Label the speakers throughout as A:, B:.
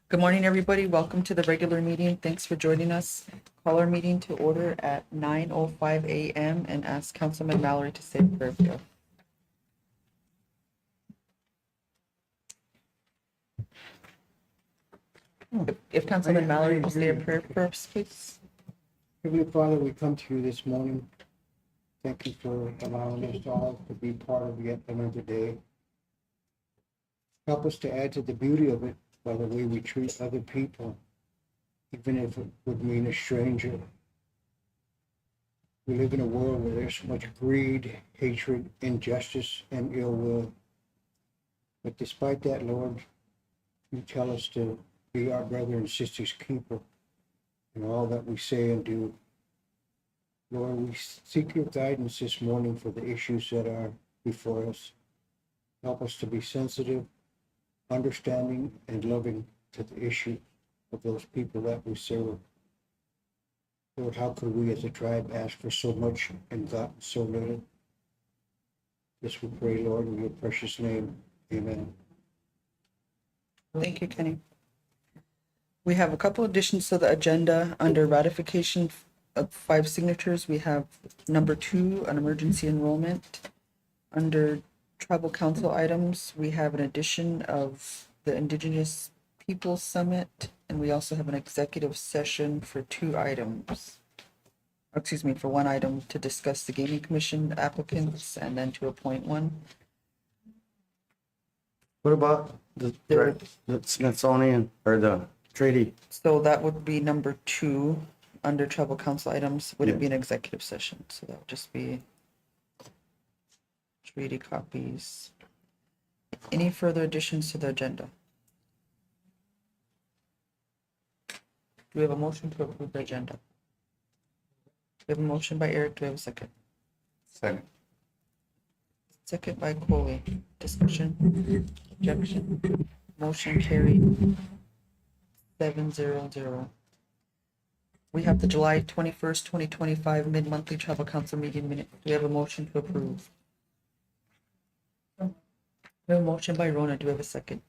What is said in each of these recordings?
A: Good morning, everybody. Welcome to the regular meeting. Thanks for joining us. Call our meeting to order at 9:05 a.m. and ask Councilman Mallory to say a prayer. If Councilman Mallory will say a prayer for us, please.
B: Heavenly Father, we come to you this morning. Thank you for allowing us all to be part of yet another day. Help us to add to the beauty of it by the way we treat other people, even if it would mean a stranger. We live in a world where there's so much greed, hatred, injustice, and ill will. But despite that, Lord, you tell us to be our brother and sister's keeper in all that we say and do. Lord, we seek your guidance this morning for the issues that are before us. Help us to be sensitive, understanding, and loving to the issue of those people that we serve. Lord, how could we as a tribe ask for so much and gotten so little? This we pray, Lord, in your precious name. Amen.
A: Thank you, Kenny. We have a couple additions to the agenda under ratification of 5 signatures. We have number 2, an emergency enrollment. Under tribal council items, we have an addition of the Indigenous Peoples Summit, and we also have an executive session for 2 items. Excuse me, for 1 item to discuss the gaming commission applicants and then to appoint one.
C: What about the Smithsonian or the treaty?
A: So that would be number 2 under tribal council items. Would it
C: Yeah.
A: be an executive session? So that would just be treaty copies. Any further additions to the agenda? Do we have a motion to approve the agenda? We have a motion by Eric. Do we have a second?
C: Second.
A: Second by Coley. Discussion? Objection? Motion carried. 700. We have the July 21st, 2025 mid-monthly tribal council meeting minute. Do we have a motion to approve? We have a motion by Rona. Do we have a second?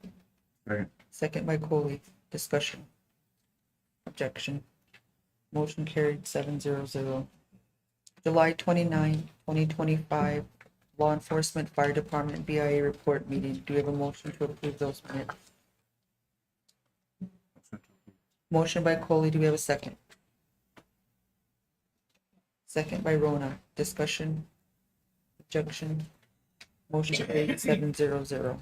C: Second.
A: Second by Coley. Discussion? Objection? Motion carried. 700. July 29, 2025 Law Enforcement Fire Department BIA report meeting. Do we have a motion to approve those minutes? Motion by Coley. Do we have a second? Second by Rona. Discussion? Objection? Motion carried. 700.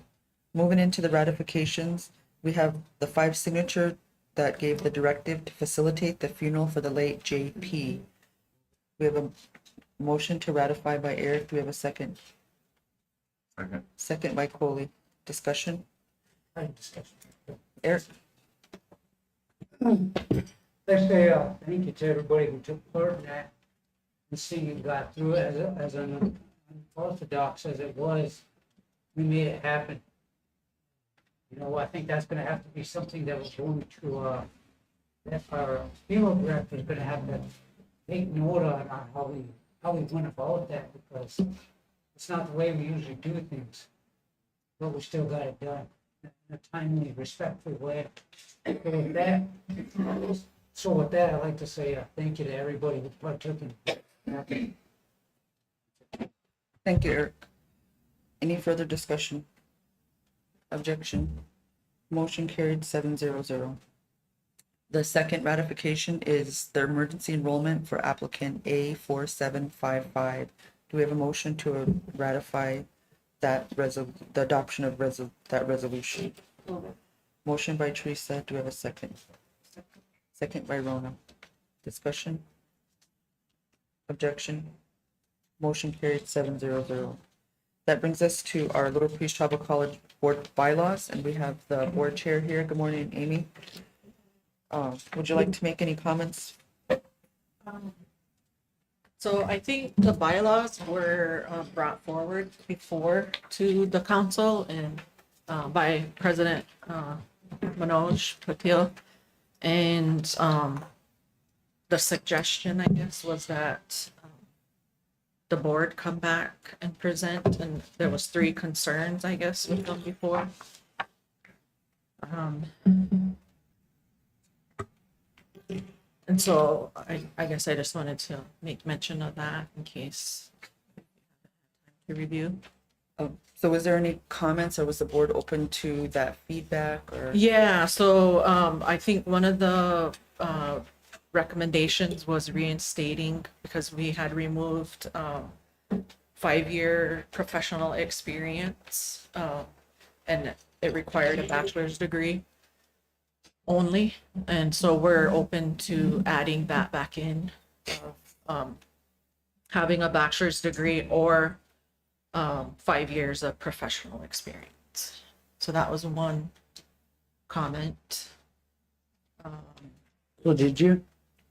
A: Moving into the ratifications, we have the 5 signature that gave the directive to facilitate the funeral for the late JP. We have a motion to ratify by Eric. Do we have a second?
C: Second.
A: Second by Coley. Discussion?
B: Discussion.
A: Eric?
D: Let's say thank you to everybody who took part in that and see you got through it as an unorthodox as it was. We made it happen. You know, I think that's going to have to be something that we're going to, that our funeral director is going to have to take note on how we went about that, because it's not the way we usually do things, but we still got it done in a timely, respectful way. So with that, I'd like to say thank you to everybody who partook in that.
A: Thank you, Eric. Any further discussion? Objection? Motion carried. 700. The second ratification is the emergency enrollment for applicant A4755. Do we have a motion to ratify that the adoption of that resolution? Motion by Teresa. Do we have a second? Second by Rona. Discussion? Objection? Motion carried. 700. That brings us to our Little Creek Tribal College Board bylaws, and we have the board chair here. Good morning, Amy. Would you like to make any comments?
E: So I think the bylaws were brought forward before to the council and by President Manoj Patil. And the suggestion, I guess, was that the board come back and present, and there was 3 concerns, I guess, with them before. And so I guess I just wanted to make mention of that in case to review.
A: So was there any comments, or was the board open to that feedback, or?
E: Yeah, so I think one of the recommendations was reinstating, because we had removed 5-year professional experience, and it required a bachelor's degree only. And so we're open to adding that back in, having a bachelor's degree or 5 years of professional experience. So that was one comment.
C: Well, did you?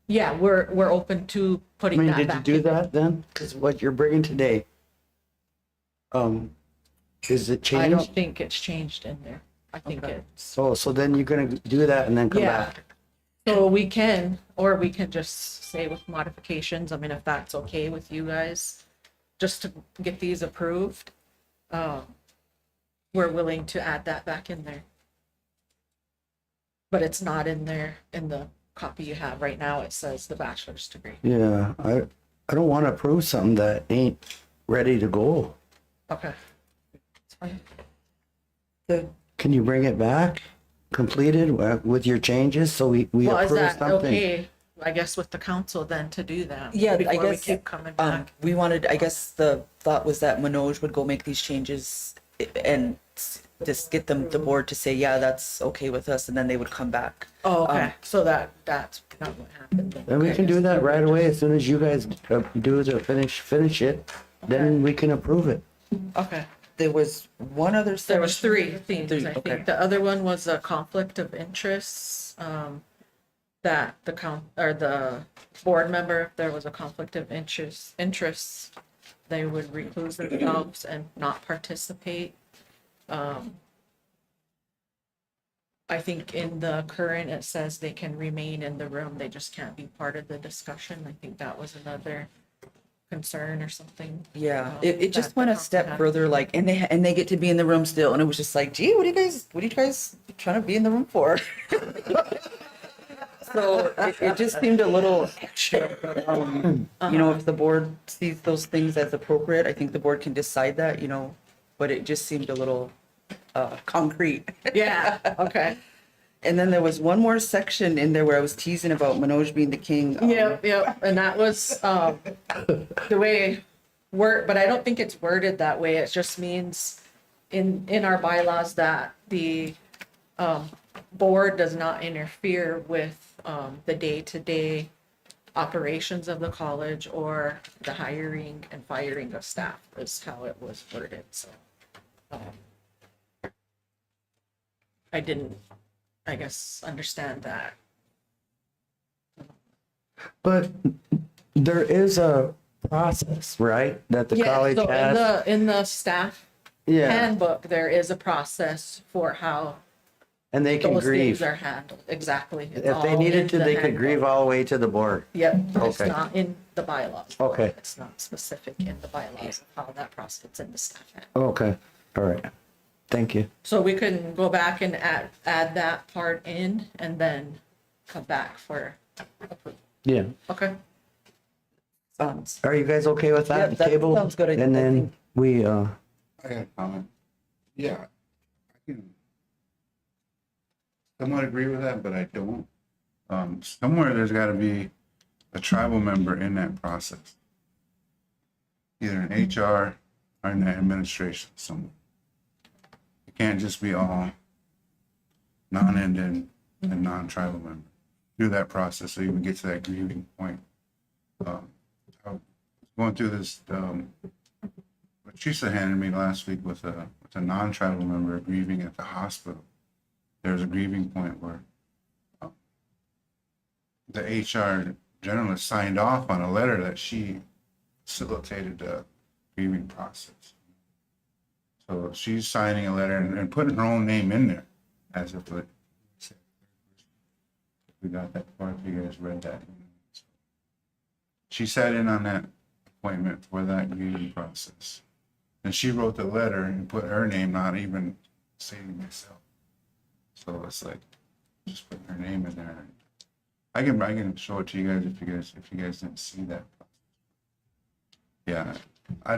E: Yeah, we're open to
C: I
E: putting
C: mean,
E: that
C: did
E: back
C: you do
E: in there.
C: that then? Because what you're bringing today, is it
E: I don't
C: changed?
E: think it's changed in there. I think
A: Okay.
E: it's,
C: So then you're gonna do that and then come
E: Yeah.
C: back?
E: so we can, or we can just say with modifications, I mean, if that's okay with you guys, just to get these approved, we're willing to add that back in there. But it's not in there in the copy you have right now. It says the bachelor's degree.
C: Yeah, I don't want to approve something that ain't ready to go.
E: Okay. It's fine.
A: The,
C: Can you bring it back completed with your changes so we
E: Well, is
C: approve
E: that
C: something?
E: okay, I guess, with the council then to do that?
A: Yeah, I
E: Before we
A: guess,
E: keep coming back?
A: we wanted, I guess the thought was that Manoj would go make these changes and just get them, the board to say, yeah, that's okay with us, and then they would come back.
E: Oh, okay, so that's not what happened then.
C: Then we
E: Okay.
C: can do that right away as soon as you guys do the finish it, then we can approve it.
E: Okay,
A: There was one other
E: there was
A: section.
E: 3 things,
A: Three,
E: I
A: okay.
E: think. The other one was a conflict of interests, that the board member, if there was a conflict of interests, they would recluse themselves and not participate. I think in the current, it says they can remain in the room, they just can't be part of the discussion. I think that was another concern or something.
A: Yeah, it just
E: that
A: went a
E: the
A: step
E: council
A: further, like, and they get to be in the room still, and it was just like, gee, what are you guys trying to be in the room for? So it just seemed a little extra, but, you know, if the board sees those things as appropriate, I think the board can decide that, you know, but it just seemed a little, concrete.
E: Yeah, okay.
A: And then there was one more section in there where I was teasing about Manoj being the king.
E: Yep, and that was the way but I don't think it's worded that way. It just means in our bylaws that the board does not interfere with the day-to-day operations of the college or the hiring and firing of staff is how it was worded, so. I didn't, I guess, understand that.
C: But there is a process, right, that the
E: Yeah,
C: college
E: so
C: has?
E: in the staff
C: Yeah,
E: handbook, there is a process for how
C: and they can
E: those things
C: grieve.
E: are handled, exactly. It's
C: If they
E: all
C: needed
E: in
C: to,
E: the
C: they could
E: handbook.
C: grieve all the way to the board.
E: Yep, it's
C: Okay.
E: not in the bylaws.
C: Okay.
E: It's not specific in the bylaws of how that process, it's in the staff handbook.
C: Okay, all right. Thank you.
E: So we can go back and add that part in and then come back for approval.
C: Yeah.
E: Okay,
A: Sounds,
C: Are you guys okay with
A: Yeah,
C: that
A: that
C: table?
A: sounds good. I
C: And then
A: think-
C: we,
F: I got a comment. Yeah, I can somewhat agree with that, but I don't. Somewhere there's gotta be a tribal member in that process. Either in HR or in the administration somewhere. It can't just be all non-Indian and non-tribal member through that process, so you can get to that grieving point. I was going through this, what Teresa handed me last week with a non-tribal member grieving at the hospital. There's a grieving point where the HR journalist signed off on a letter that she facilitated the grieving process. So she's signing a letter and putting her own name in there as if it, we got that far, if you guys read that. She sat in on that appointment for that grieving process. And she wrote the letter and put her name, not even stating myself. So it's like, just putting her name in there. I can show it to you guys if you guys didn't see that. Yeah, I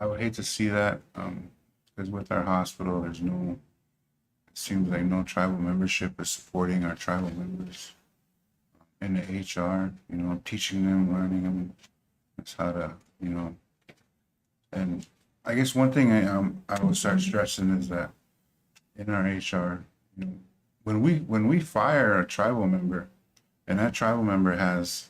F: would hate to see that, because with our hospital, there's no, it seems like no tribal membership is supporting our tribal members in the HR, teaching them, learning them, that's how to, and I guess one thing I will start stressing is that in our HR, when we fire a tribal member and that tribal member has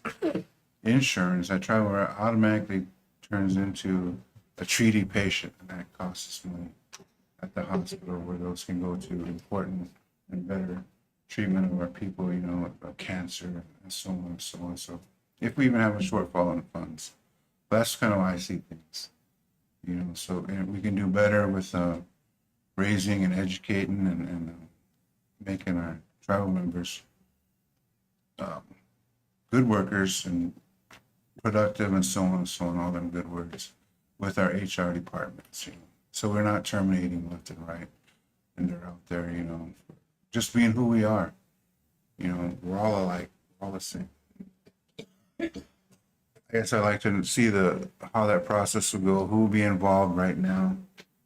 F: insurance, that tribal member automatically turns into a treaty patient, and that costs us money at the hospital, where those can go to important and better treatment of our people, of cancer and so on and so on. So if we even have a shortfall in funds, that's kind of how I see things, so and we can do better with raising and educating and making our tribal members good workers and productive and so on and so on, all them good words with our HR departments, So we're not terminating left and right, and they're out there, just being who we are. We're all alike, all the same. I guess I'd like to see how that process will go, who will be involved right now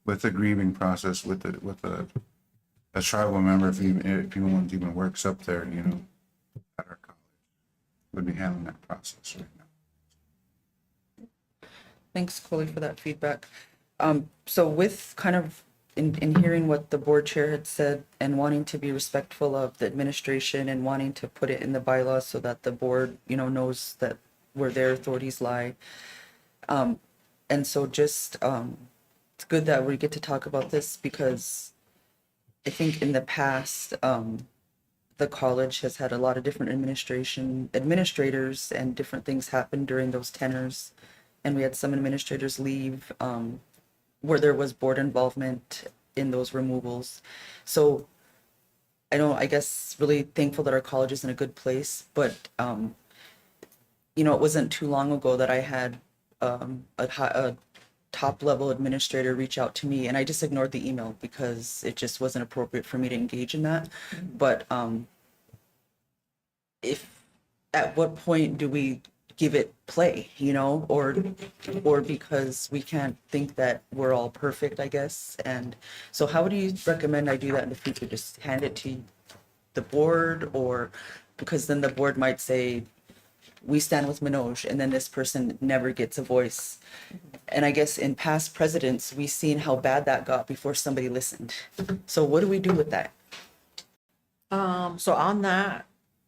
F: with the grieving process, with a tribal member, if anyone even works up there, at our college, would be handling that process right now.
A: Thanks, Chloe, for that feedback. So with kind of in hearing what the board chair had said and wanting to be respectful of the administration and wanting to put it in the bylaws so that the board, knows that where their authorities lie. And so just, it's good that we get to talk about this, because I think in the past, the college has had a lot of different administrators, and different things happen during those tenures. And we had some administrators leave, where there was board involvement in those removals. So I guess really thankful that our college is in a good place, but it wasn't too long ago that I had a top level administrator reach out to me, and I just ignored the email because it just wasn't appropriate for me to engage in that. But at what point do we give it play, or because we can't think that we're all perfect, I guess. And so how do you recommend I do that in the future? Just hand it to the board, or because then the board might say, we stand with Manoj, and then this person never gets a voice. And I guess in past presidents, we've seen how bad that got before somebody listened. So what do we do with that?
E: So on that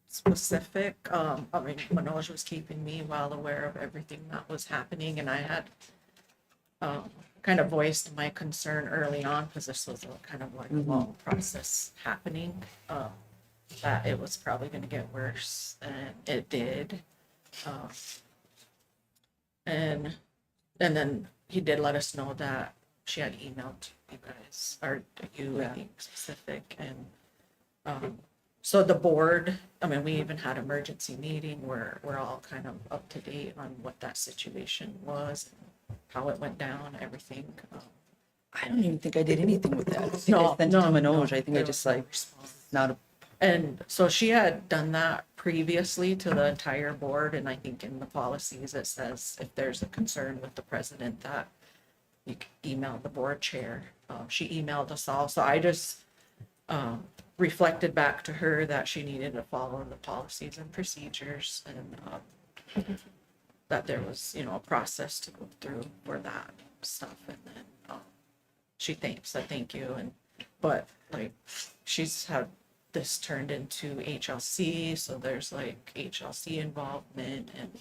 E: specific, Manoj was keeping me well aware of everything that was happening, and I had kind of voiced my concern early on, because this was kind of like a long process happening, that it was probably going to get worse, and it did. And then he did let us know that she had emailed you guys, or you, I think, specific, and so the board, we even had emergency meeting where we're all kind of up to date on what that situation was, how it went down, everything.
A: I don't even think I did anything with that. I think
E: No,
A: I sent it to
E: no,
A: Manoj. I think I
E: there
A: just
E: was no response.
A: not a,
E: And so she had done that previously to the entire board, and I think in the policies it says if there's a concern with the president that you can email the board chair. She emailed us all, so I just reflected back to her that she needed to follow the policies and procedures, and that there was, a process to go through for that stuff. And then she said thank you, but she's had this turned into HLC, so there's HLC involvement, and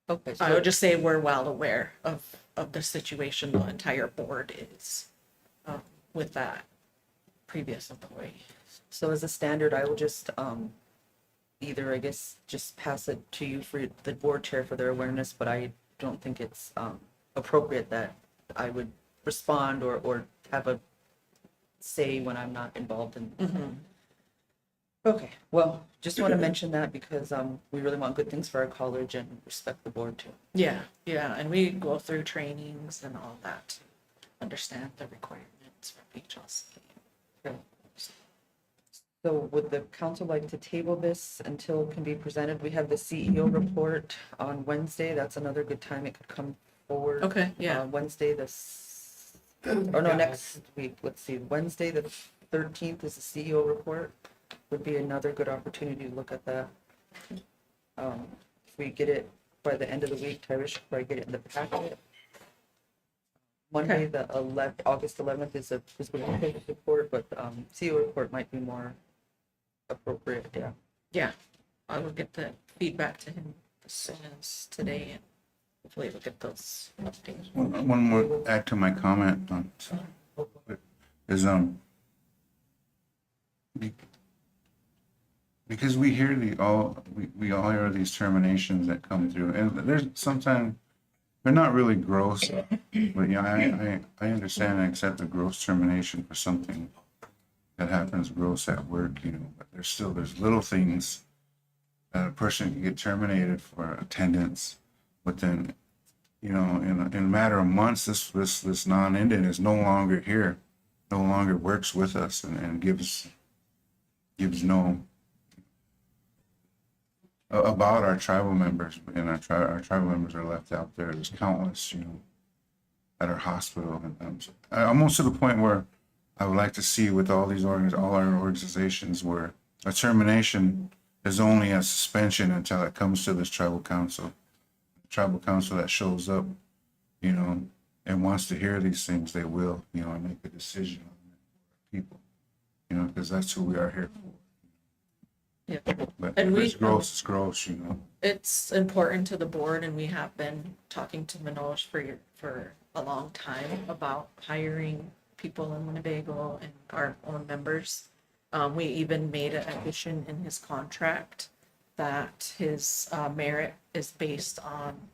A: okay.
E: I would just say we're well aware of the situation the entire board is with that previous employee.
A: So as a standard, I will just either, I guess, just pass it to you for the board chair for their awareness, but I don't think it's appropriate that I would respond or have a say when I'm not involved in. Okay, well, just want to mention that because we really want good things for our college and respect the board too.
E: Yeah, and we go through trainings and all that to understand the requirements for HLC.
A: So would the council like to table this until it can be presented? We have the CEO report on Wednesday. That's another good time it could come forward.
E: Okay, yeah.
A: Wednesday or no, next week. Let's see, Wednesday, the 13th is the CEO report. Would be another good opportunity to look at that. If we get it by the end of the week, Tyra should probably get it in the packet. Monday, the 11th, August 11th is the business report, but CEO report might be more appropriate, yeah.
E: Yeah, I will get the feedback to him as soon as today and hopefully we'll get those updates.
F: One more add to my comment on is because we hear we all hear these terminations that come through, and there's sometimes they're not really gross, but yeah, I understand and accept a gross termination for something that happens gross at work, but there's little things that a person can get terminated for attendance within, in a matter of months. This non-Indian is no longer here, no longer works with us, and gives no about our tribal members, and our tribal members are left out there. There's countless, at our hospital, and I'm almost to the point where I would like to see with all our organizations where a termination is only a suspension until it comes to this tribal council. The tribal council that shows up, and wants to hear these things, they will, and make a decision on it, people, because that's who we are here for.
E: Yeah.
F: But
E: And
F: if
E: we,
F: it's gross, it's gross,
E: it's important to the board and we have been talking to Manoj for a long time about hiring people in Winnebago and our own members. We even made an addition in his contract that his merit is based on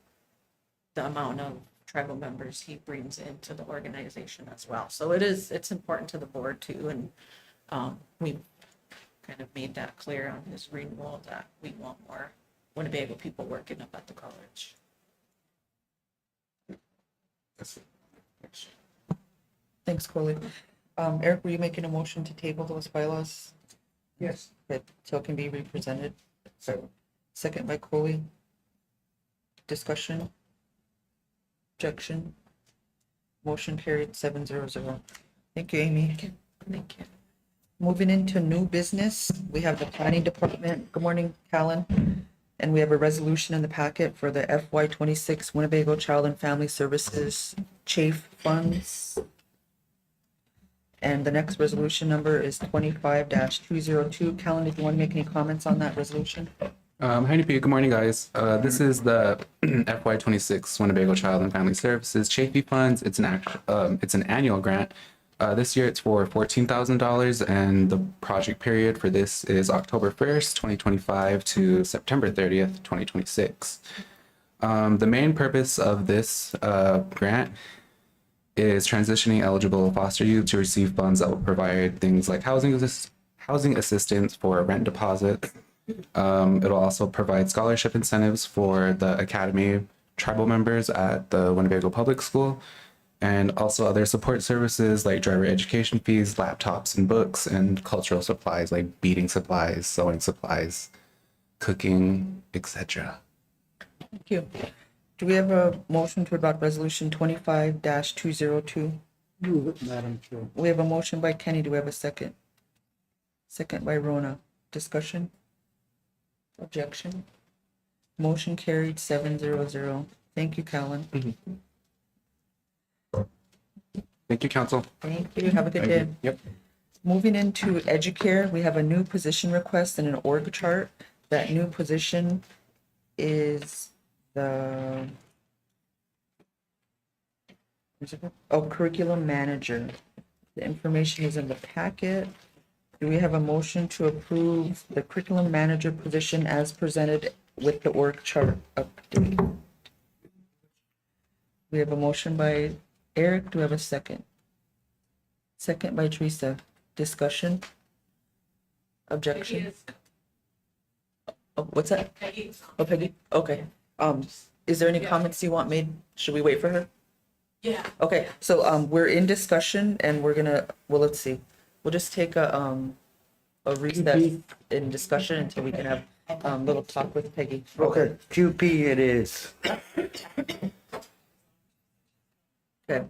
E: the amount of tribal members he brings into the organization as well. So it's important to the board too, and we kind of made that clear on his renewal that we want more Winnebago people working up at the college.
F: That's it. Thanks.
A: Thanks, Coley. Eric, were you making a motion to table those bylaws?
D: Yes.
A: That so it can be represented? So, second by Coley. Discussion? Objection? Motion carried 700. Thank you, Amy.
E: Thank you.
A: Moving into new business, we have the planning department. Good morning, Callan. And we have a resolution in the packet for the FY26 Winnebago Child and Family Services CHAFE funds. And the next resolution number is 25-202. Callan, did you want to make any comments on that resolution?
G: Hi, NP. Good morning, guys. This is the FY26 Winnebago Child and Family Services Chafee Funds. It's an annual grant. This year it's for $14,000, and the project period for this is October 1st, 2025 to September 30th, 2026. The main purpose of this grant is transitioning eligible foster youth to receive funds that will provide things like housing assistance for rent deposits. It'll also provide scholarship incentives for the Academy tribal members at the Winnebago Public School, and also other support services like driver education fees, laptops and books, and cultural supplies like beading supplies, sewing supplies, cooking, etc.
A: Thank you. Do we have a motion to adopt resolution 25-202?
B: Move it, Madam Chair.
A: We have a motion by Kenny. Do we have a second? Second by Rona. Discussion? Objection? Motion carried 700. Thank you, Callan.
G: Thank you, Council.
A: Thank you. Have a good day.
G: Yep.
A: Moving into Educare, we have a new position request and an org chart. That new position is the curriculum manager. The information is in the packet. Do we have a motion to approve the curriculum manager position as presented with the org chart update? We have a motion by Eric. Do we have a second? Second by Teresa. Discussion? Objection? Oh, what's that?
E: Peggy.
A: Oh, Peggy? Okay. Is there any comments you want made? Should we wait for her?
E: Yeah.
A: Okay, so, we're in discussion and we're gonna, well, let's see. We'll just take a a recess in discussion until we can have a little talk with Peggy.
C: Okay, QP it is.
A: Okay.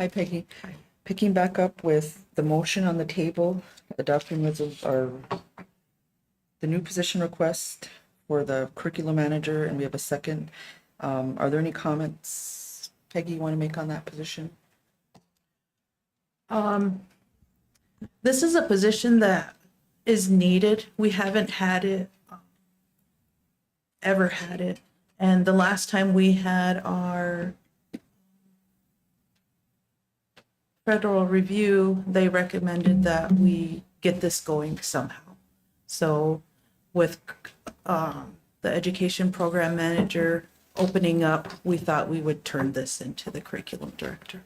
A: Hi Peggy. Picking back up with the motion on the table, adopting our the new position request for the curriculum manager, and we have a second. Are there any comments, Peggy, you want to make on that position?
E: This is a position that is needed. We haven't had it, ever had it. And the last time we had our federal review, they recommended that we get this going somehow. So with the education program manager opening up, we thought we would turn this into the curriculum director.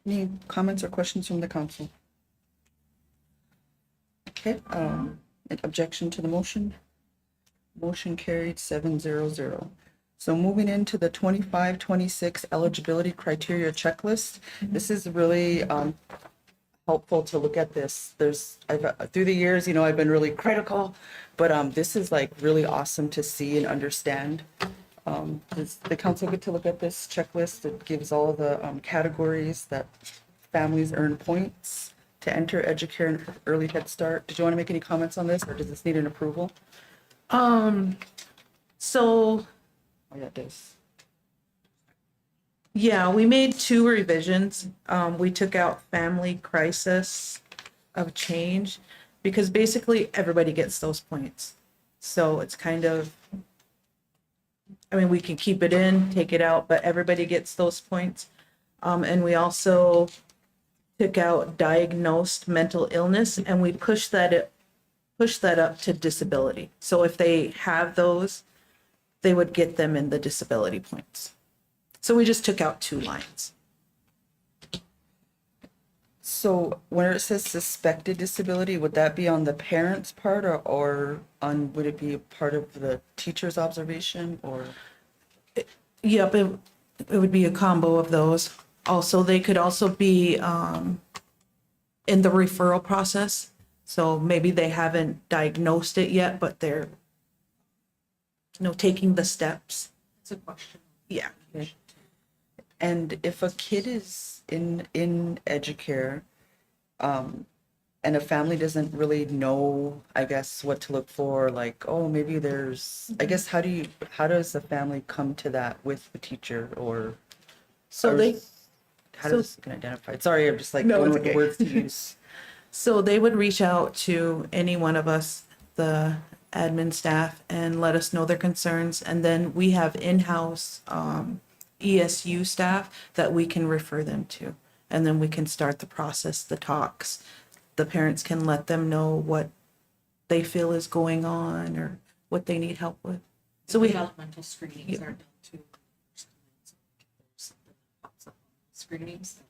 A: Any comments or questions from the council? Okay, an objection to the motion? Motion carried 700. So moving into the 25-26 eligibility criteria checklist, this is really helpful to look at this. Through the years, I've been really critical, but this is like really awesome to see and understand. Does the council get to look at this checklist? It gives all the categories that families earn points to enter Educare and Early Head Start. Did you want to make any comments on this, or does this need an approval?
E: So
A: Oh, yeah, it does.
E: yeah, we made 2 revisions. We took out family crisis of change because basically everybody gets those points. So it's kind of, I mean, we can keep it in, take it out, but everybody gets those points. And we also took out diagnosed mental illness, and we pushed that up to disability. So if they have those, they would get them in the disability points. So we just took out 2 lines.
A: So when it says suspected disability, would that be on the parent's part, or would it be a part of the teacher's observation, or?
E: Yep, it would be a combo of those. Also, they could also be in the referral process. So maybe they haven't diagnosed it yet, but they're, taking the steps.
H: It's a question.
E: Yeah.
A: And if a kid is in Educare, and a family doesn't really know, I guess, what to look for, like, oh, maybe I guess, how does the family come to that with the teacher, or?
E: So they,
A: How does it can identify? Sorry, I'm just like
E: No,
A: going
E: it's
A: with the
E: okay.
A: words to use.
E: so they would reach out to any one of us, the admin staff, and let us know their concerns. And then we have in-house ESU staff that we can refer them to. And then we can start the process, the talks. The parents can let them know what they feel is going on or what they need help with. So we have,
H: Developmental screenings are done too. If there's something that pops up on the screenings,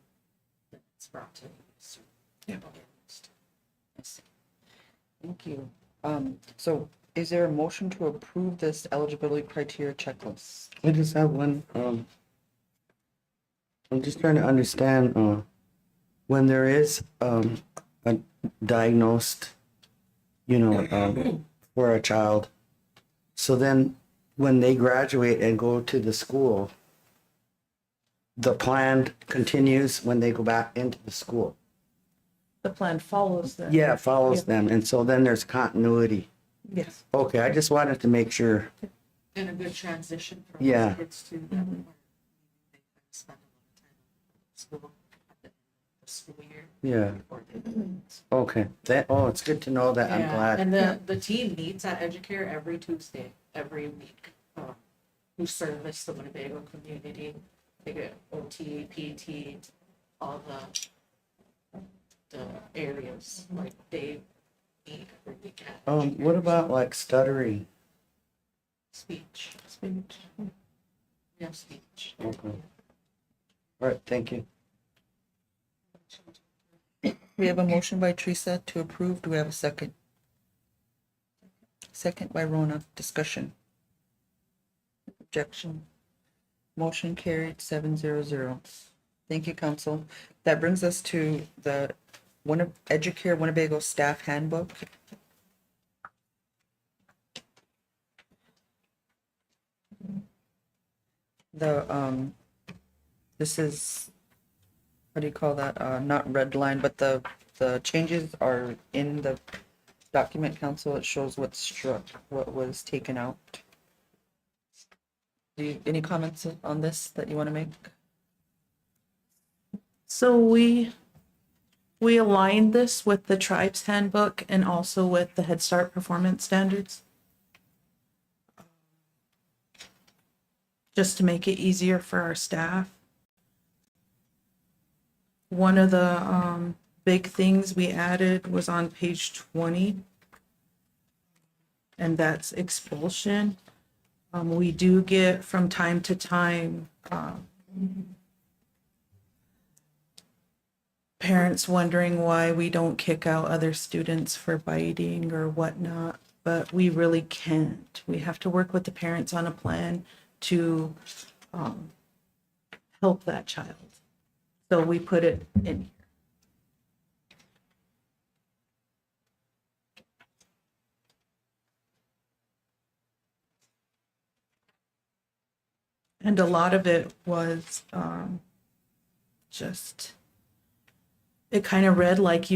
H: then it's brought to you.
E: Yeah.
A: Thank you. So is there a motion to approve this eligibility criteria checklist?
C: I just have one, I'm just trying to understand, when there is, a diagnosed, for a child. So then when they graduate and go to the school, the plan continues when they go back into the school.
E: the plan follows them.
C: Yeah, it follows them. And so then there's continuity.
E: Yes.
C: Okay, I just wanted to make sure.
H: And a good transition for
C: Yeah.
H: those kids too. That would work. They kind of spend a lot of time in school at the end of the school year.
C: Yeah.
H: Before they
C: Okay. It's good to know that. I'm
H: Yeah,
C: glad.
H: and the team meets at Educare every Tuesday, every week. Who service the Winnebago community. They get OT, PT, all the areas, like they meet every week at
C: What about like stuttering?
H: speech.
E: Speech.
H: Yeah, speech.
C: Okay. All right, thank you.
A: We have a motion by Teresa to approve. Do we have a second? Second by Rona. Discussion. Objection. Motion carried 700. Thank you, council. That brings us to the Educare Winnebago Staff Handbook. The This is, what do you call that? Not red line, but the changes are in the document, council. It shows what's struck, what was taken out. Any comments on this that you want to make?
E: So we aligned this with the tribe's handbook and also with the Head Start performance standards. Just to make it easier for our staff. One of the big things we added was on page 20. And that's expulsion. We do get from time to time, parents wondering why we don't kick out other students for biting or whatnot, but we really can't. We have to work with the parents on a plan to help that child. So we put it in here. And a lot of it was just, it kind of read like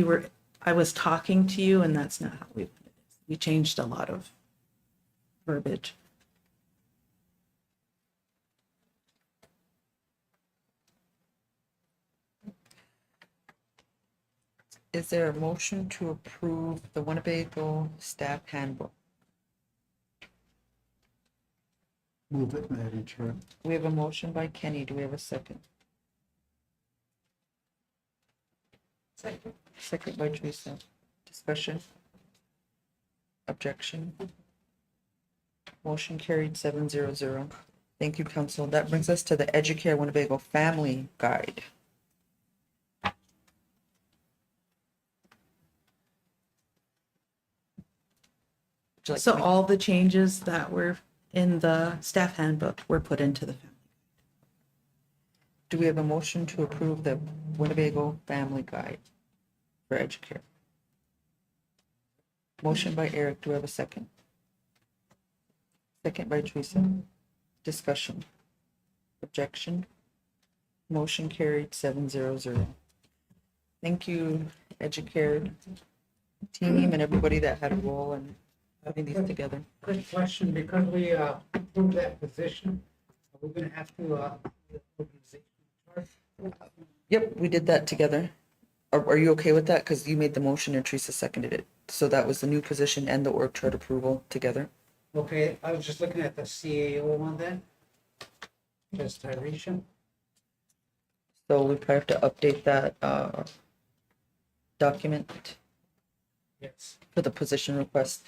E: I was talking to you, and that's not how we wanted it. We changed a lot of verbiage.
A: Is there a motion to approve the Winnebago staff handbook?
B: Move it, Madam Chair.
A: We have a motion by Kenny. Do we have a second?
H: Second.
A: Second by Teresa. Discussion? Objection? Motion carried 7-0-0. Thank you, council. That brings us to the Educare Winnebago Family Guide. Would you like to
E: So
A: make-
E: all the changes that were in the staff handbook were put into the family.
A: Do we have a motion to approve the Winnebago Family Guide for Educare? Motion by Eric. Do we have a second? Second by Teresa. Discussion. Objection. Motion carried 7-0-0. Thank you, Educare team and everybody that had a role in putting these together.
D: Good question, because we approved that position, are we gonna have to, the organization chart?
A: Yep, we did that together. Are you okay with that? Because you made the motion and Teresa seconded it. So that was the new position and the org chart approval together.
D: Okay, I was just looking at the CAO one then. Just Tyresha.
A: So we probably have to update that document
D: Yes.
A: for the position request.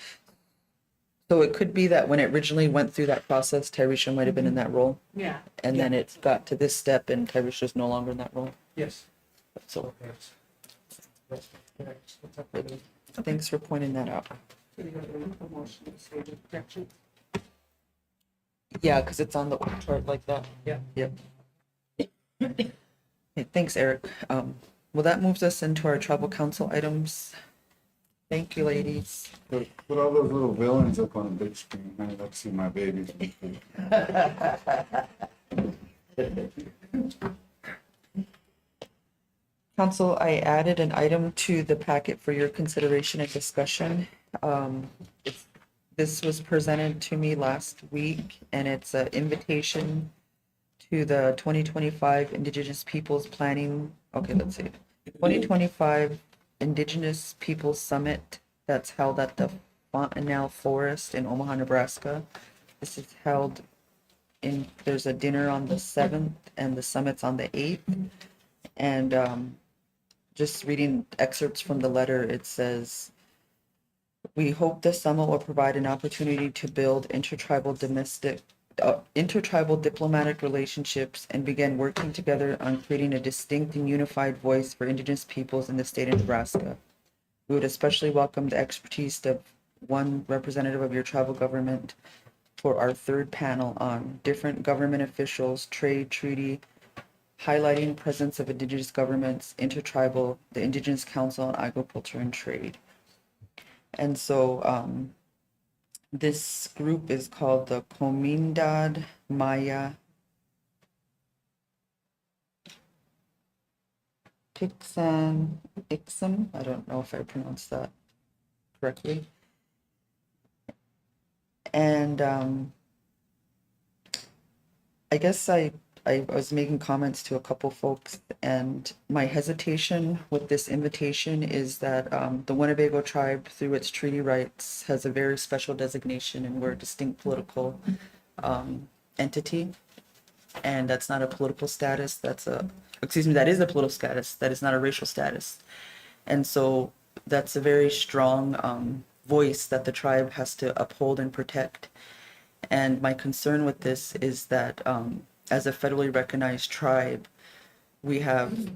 A: So it could be that when it originally went through that process, Tyresha might have been in that role,
H: Yeah.
A: and then it got to this step and Tyresha's no longer in that role.
D: Yes.
A: So
D: Okay. That's correct. What's up with it?
A: thanks for pointing that out. Yeah, because it's on the org chart like that.
D: Yeah.
A: Yep. Okay, thanks, Eric. Well, that moves us into our tribal council items. Thank you, ladies.
F: Put all those little villains up on a big screen. I'd like to see my babies.
A: Council, I added an item to the packet for your consideration and discussion. This was presented to me last week, and it's an invitation to the 2025 Indigenous Peoples Planning, okay, let's see, 2025 Indigenous Peoples Summit that's held at the Fontanelle Forest in Omaha, Nebraska. This is held there's a dinner on the 7th and the summit's on the 8th. And just reading excerpts from the letter, it says, we hope this summit will provide an opportunity to build intertribal diplomatic relationships and begin working together on creating a distinct and unified voice for Indigenous peoples in the state of Nebraska. We would especially welcome the expertise of one representative of your tribal government for our third panel on different government officials, trade, treaty, highlighting presence of Indigenous governments, intertribal, the Indigenous Council on Agriculture and Trade. And so this group is called the Comunidad Maya Ixum. I don't know if I pronounced that correctly. And I guess I was making comments to a couple folks, and my hesitation with this invitation is that the Winnebago tribe, through its treaty rights, has a very special designation, and we're a distinct political entity. And that's not a political status. That is a political status. That is not a racial status. And so that's a very strong voice that the tribe has to uphold and protect. And my concern with this is that as a federally recognized tribe, we have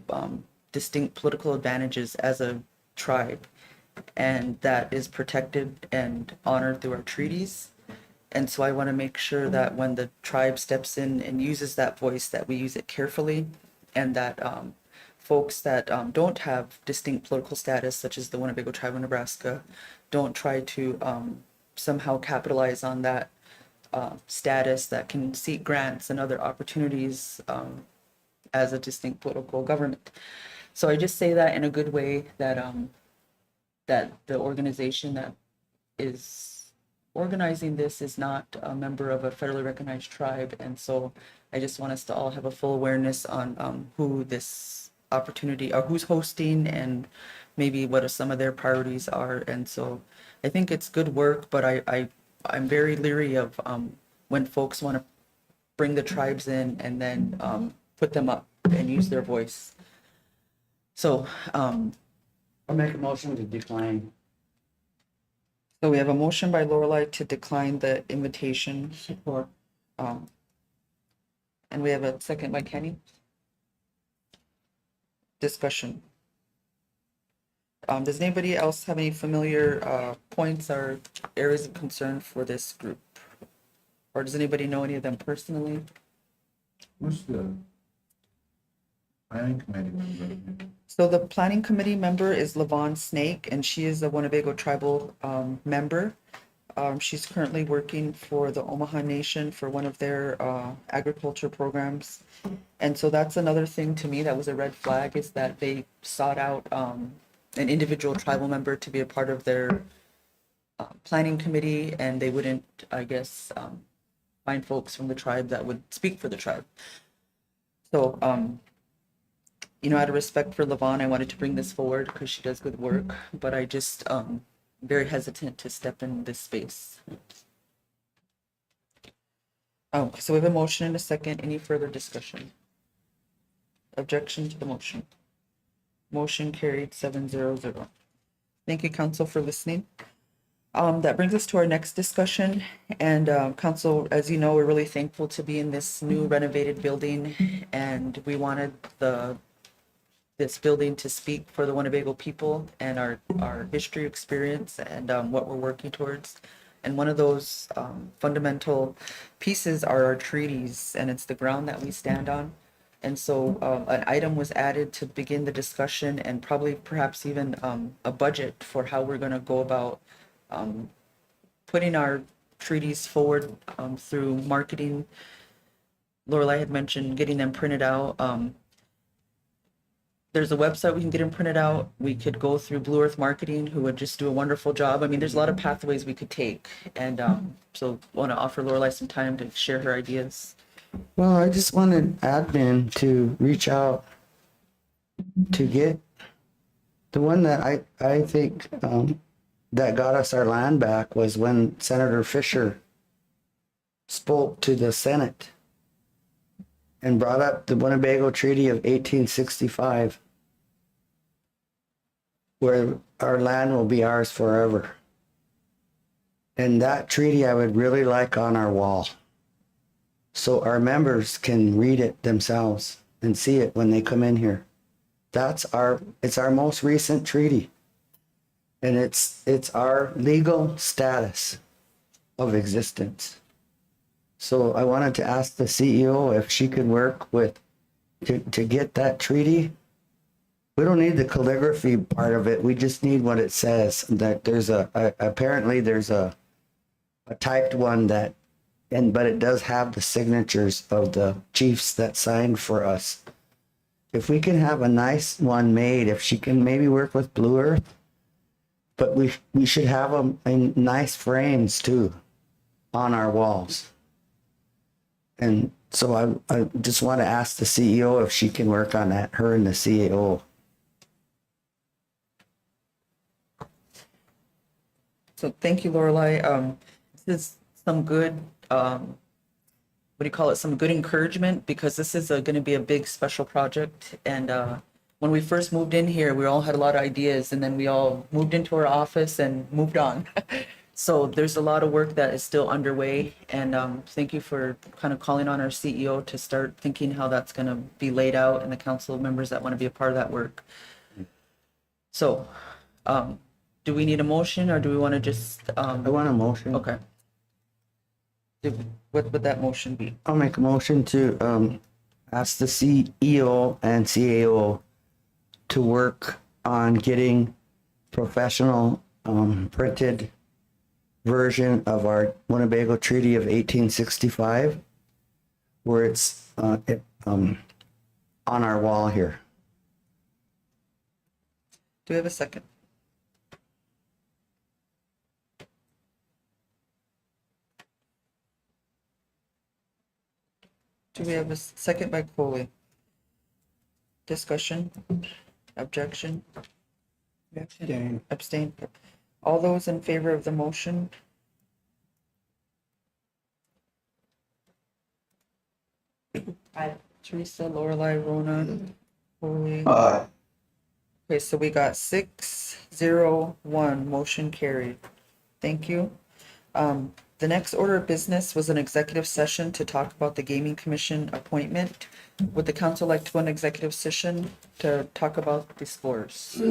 A: distinct political advantages as a tribe, and that is protected and honored through our treaties. And so I want to make sure that when the tribe steps in and uses that voice, that we use it carefully, and that folks that don't have distinct political status, such as the Winnebago tribe of Nebraska, don't try to somehow capitalize on that status, that can seek grants and other opportunities as a distinct political government. So I just say that in a good way, that that the organization that is organizing this is not a member of a federally recognized tribe. And so I just want us to all have a full awareness on who this opportunity, or who's hosting, and maybe what some of their priorities are. And so I think it's good work, but I'm very leery of when folks want to bring the tribes in and then put them up and use their voice. So
C: I'll make a motion to decline.
A: so we have a motion by Lorelei to decline the invitation.
C: Support.
A: And we have a second by Kenny. Discussion. Does anybody else have any familiar points or areas of concern for this group? Or does anybody know any of them personally?
F: Who's the planning committee member?
A: So the planning committee member is Levon Snake, and she is a Winnebago tribal member. She's currently working for the Omaha Nation for one of their agriculture programs. And so that's another thing to me that was a red flag, is that they sought out an individual tribal member to be a part of their planning committee, and they wouldn't, I guess, find folks from the tribe that would speak for the tribe. So, out of respect for Levon, I wanted to bring this forward because she does good work, but I just very hesitant to step in this space. Oh, so we have a motion and a second. Any further discussion? Objection to the motion? Motion carried 7-0-0. Thank you, council, for listening. That brings us to our next discussion. And council, as you know, we're really thankful to be in this new renovated building, and we wanted this building to speak for the Winnebago people and our history, experience, and what we're working towards. And one of those fundamental pieces are our treaties, and it's the ground that we stand on. And so an item was added to begin the discussion, and probably perhaps even a budget for how we're going to go about putting our treaties forward through marketing. Lorelei had mentioned getting them printed out. There's a website we can get them printed out. We could go through Blue Earth Marketing, who would just do a wonderful job. I mean, there's a lot of pathways we could take. And so want to offer Lorelei some time to share her ideas.
C: Well, I just wanted admin to reach out to get the one that I think that got us our land back was when Senator Fisher spoke to the Senate and brought up the Winnebago Treaty of 1865, where our land will be ours forever. And that treaty I would really like on our wall, so our members can read it themselves and see it when they come in here. It's our most recent treaty. And it's our legal status of existence. So I wanted to ask the CEO if she could work to get that treaty. We don't need the calligraphy part of it. We just need what it says. That there's apparently there's a typed one but it does have the signatures of the chiefs that signed for us. if we can have a nice one made, if she can maybe work with Blue Earth, but we should have them in nice frames too on our walls. And so I just want to ask the CEO if she can work on that, her and the CAO.
A: So thank you, Lorelei. This is some good, what do you call it? Some good encouragement, because this is going to be a big special project. And when we first moved in here, we all had a lot of ideas, and then we all moved into our office and moved on. So there's a lot of work that is still underway, and thank you for kind of calling on our CEO to start thinking how that's going to be laid out, and the council members that want to be a part of that work. So, do we need a motion, or do we want to just,
C: I want a motion.
A: okay. What would that motion be?
C: I'll make a motion to ask the CEO and CAO to work on getting professional printed version of our Winnebago Treaty of 1865, where it's on our wall here.
A: Do we have a second? Do we have a second by Coley? Discussion? Objection?
B: Abstain.
A: Abstain. All those in favor of the motion?
H: Aye.
A: Teresa, Lorelei, Rona, Coley. Okay, so we got 6-0-1, motion carried. Thank you. The next order of business was an executive session to talk about the Gaming Commission appointment. Would the council like to go in executive session to talk about the scores?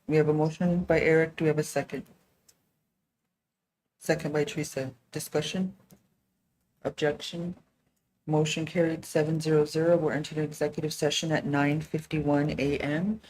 A: We have a motion by Eric. Do we have a second? Second by Teresa. Discussion? Objection? Motion carried 7-0-0. We're entering executive session at 9:51 a.m.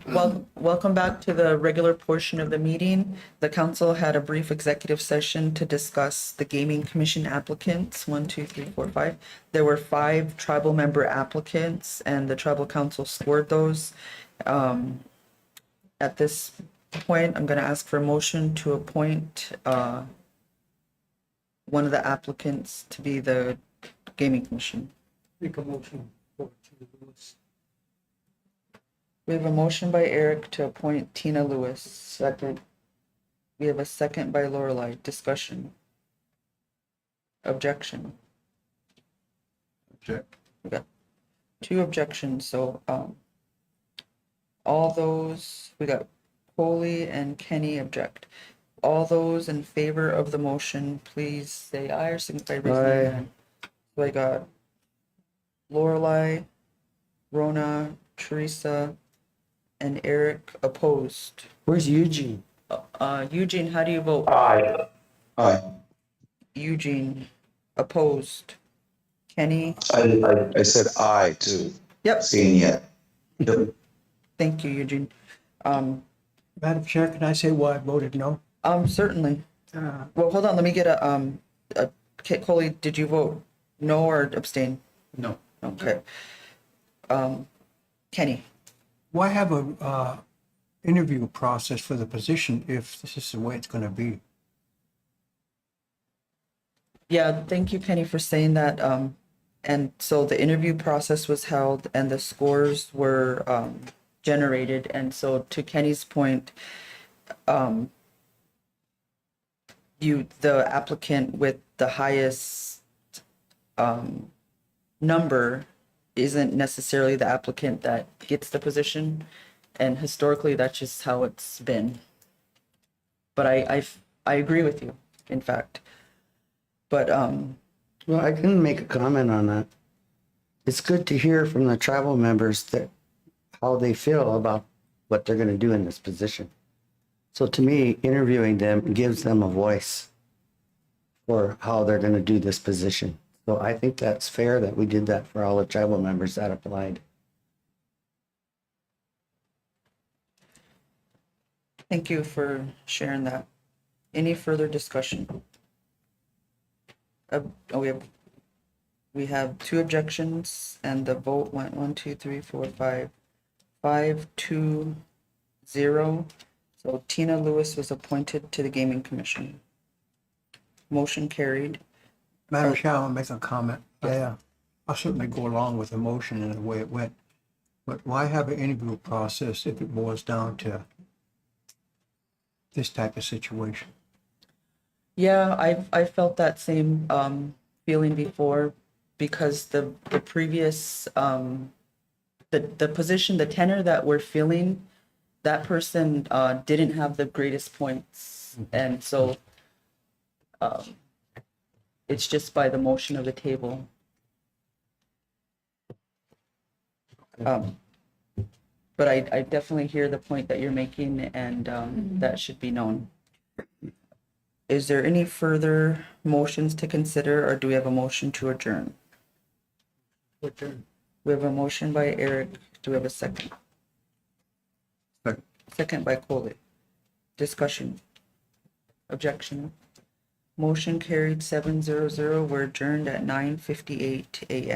A: Well, welcome back to the regular portion of the meeting. The council had a brief executive session to discuss the gaming commission applicants, 1, 2, 3, 4, 5. There were 5 tribal member applicants and the tribal council scored those. At this point, I'm gonna ask for a motion to appoint, one of the applicants to be the gaming commission.
D: Make a motion for Tina Lewis.
A: We have a motion by Eric to appoint Tina Lewis. Second. We have a second by Lorelei. Discussion. Objection.
F: Object.
A: We got 2 objections, so, all those, we got Coley and Kenny object. All those in favor of the motion, please say aye or signify by raising your
C: Aye.
A: hand. So I got Lorelei, Rona, Teresa, and Eric opposed.
C: Where's Eugene?
A: Eugene, how do you vote?
I: Aye. Aye.
A: Eugene, opposed. Kenny,
I: I said aye too.
A: yep,
I: Seeing yet. Yep.
A: thank you, Eugene.
B: Madam Chair, can I say why I voted no?
A: Certainly. Well, hold on, let me get Coley, did you vote no or abstain?
F: No.
A: Okay. Kenny,
B: Why have a interview process for the position if this is the way it's gonna be?
A: yeah, thank you, Kenny, for saying that. And so the interview process was held and the scores were generated. And so to Kenny's point, the applicant with the highest number isn't necessarily the applicant that gets the position. And historically, that's just how it's been. But I agree with you, in fact. But
C: Well, I can make a comment on that. It's good to hear from the tribal members that how they feel about what they're going to do in this position. So to me, interviewing them gives them a voice for how they're going to do this position. So I think that's fair that we did that for all the tribal members that applied.
A: thank you for sharing that. Any further discussion? We have 2 objections and the vote went 1, 2, 3, 4, 5, 5, 2, 0. So Tina Lewis was appointed to the gaming commission. Motion carried.
B: Madam Chair, I'll make a comment. I'll certainly go along with the motion and the way it went. But why have an interview process if it boils down to this type of situation?
A: Yeah, I felt that same feeling before because the previous the position, the tenor that we're filling, that person didn't have the greatest points, and so it's just by the motion of the table. But I definitely hear the point that you're making, and that should be known. Is there any further motions to consider, or do we have a motion to adjourn?
B: Adjourn.
A: We have a motion by Eric. Do we have a second?
F: Second.
A: Second by Coley. Discussion. Objection. Motion carried 7-0-0. We're adjourned at 9:58 a.m.